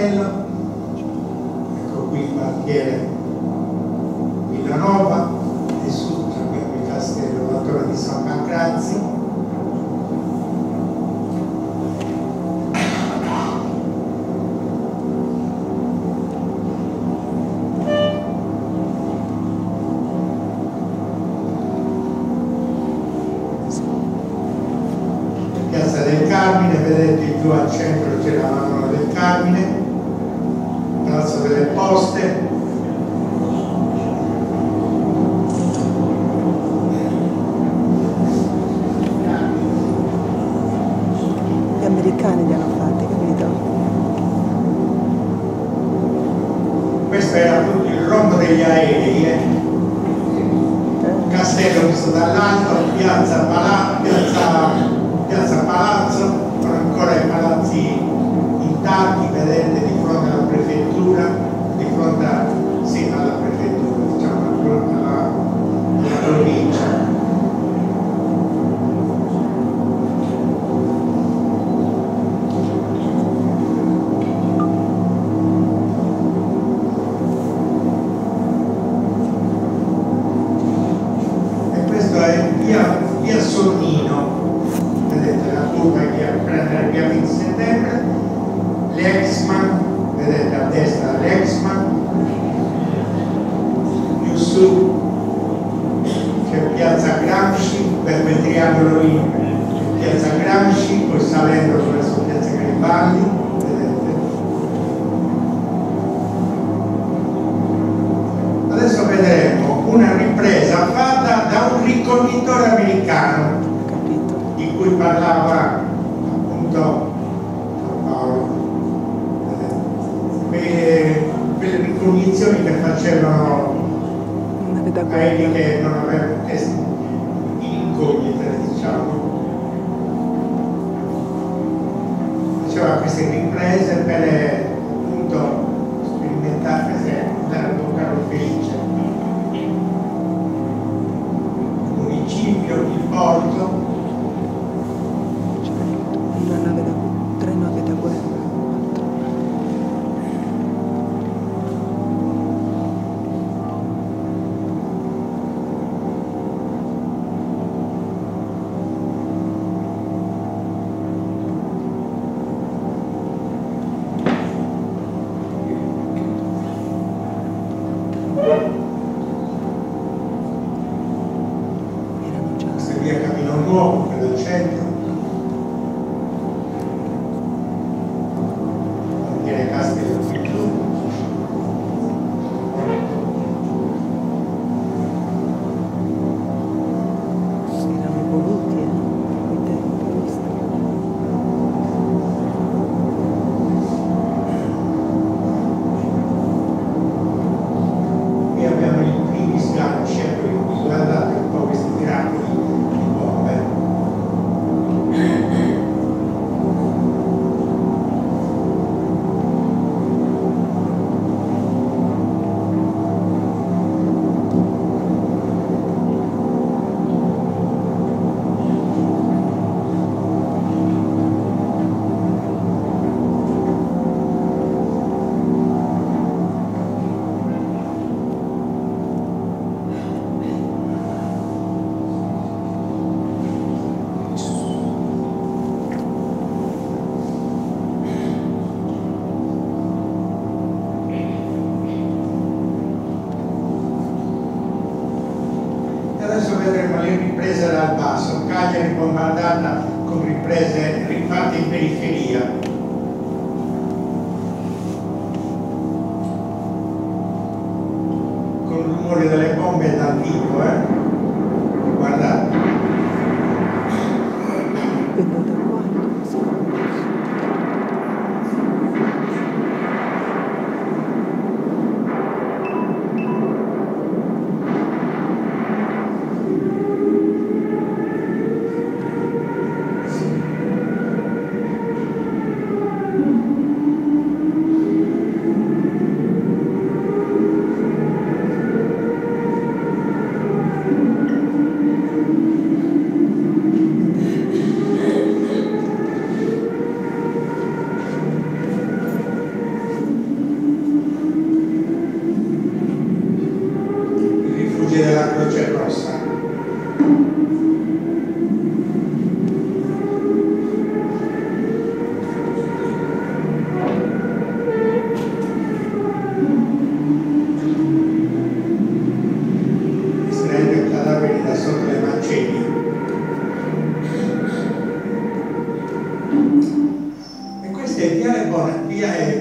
Castello, ecco qui il quartiere Villanova, e su il castello, la torre di San Pancrazio. Piazza del Carmine, vedete giù al centro c'è la Madonna del Carmine, Palazzo delle Poste. Gli americani li hanno fatti, capito? Questo era il rombo degli aerei, Castello visto dall'alto, piazza Palazzo, con ancora i palazzi intatti, vedete, di fronte alla prefettura, di fronte alla prefettura, diciamo, alla provincia. Via Sonnino, vedete la curva che prende via 20 settembre, l'Exman, vedete a destra l'Exman, più su c'è piazza Gramsci, per quel triangolo lì, piazza Gramsci, poi salendo verso piazza Garibaldi, vedete. Adesso vedremo una ripresa fatta da un ricognitore americano, di cui parlava appunto Paolo, quelle ricognizioni che facevano quelli che non avevano testi incognite, diciamo, faceva queste riprese per appunto sperimentare se andare a toccare felice. Il porto, una nave da tre navi da guerra. via Camino Nuovo, quello del centro, quartiere Castello Figlio. Erano voluti, quei tempi, visto? Qui abbiamo i primi sganci, guardate un po' questi miracoli di bombe. Adesso vedremo le riprese dal basso, Cagliari bombardata con riprese rifatte in periferia. Con il rumore delle bombe dal vivo, guardate. Dipende da quando.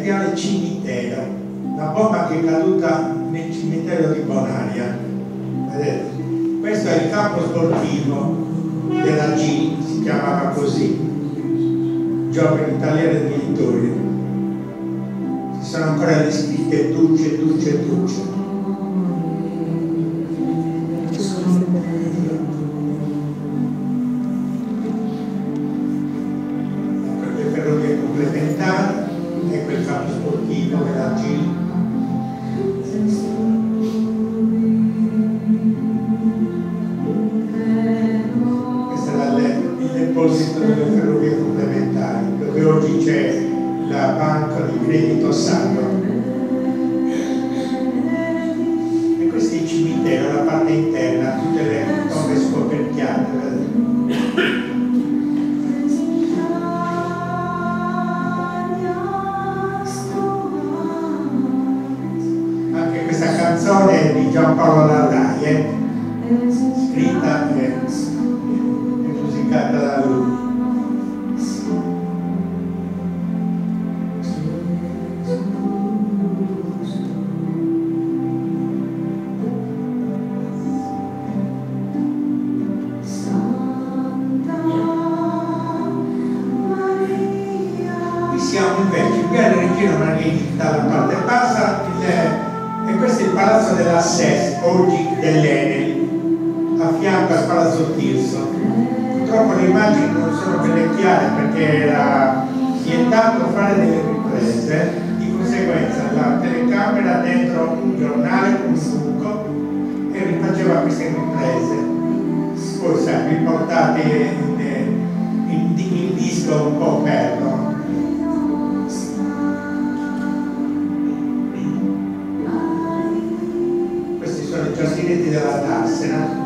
Viale Cimitero, la bomba che è caduta nel cimitero di Bonaria. Vedete? Questo è il campo sportivo della G, si chiamava così, Giovani Italiani Militori. Ci sono ancora le scritte Duce, Duce, Duce. Le ferrovie complementari, ecco il campo sportivo della G. Il deposito delle ferrovie complementari, dove oggi c'è la banca di credito Sacro. E questo è il cimitero, la parte interna, tutte le tombe scoperchiate. Anche questa canzone è di Giampaolo Lardaie, scritta e musicata da lui. Qui siamo invece in Viale Regina Margherita, dalla parte bassa, e questo è il palazzo della SES, oggi dell'Enel, a fianco al Palazzo Tirso. Purtroppo le immagini non sono belle chiare perché era vietato fare delle riprese, di conseguenza la telecamera dentro un giornale con un buco e rifaceva queste riprese. Poi sai, riportate in disco un po' perdono. Questi sono i giardinetti della Darsena.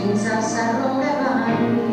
in salsa roga van.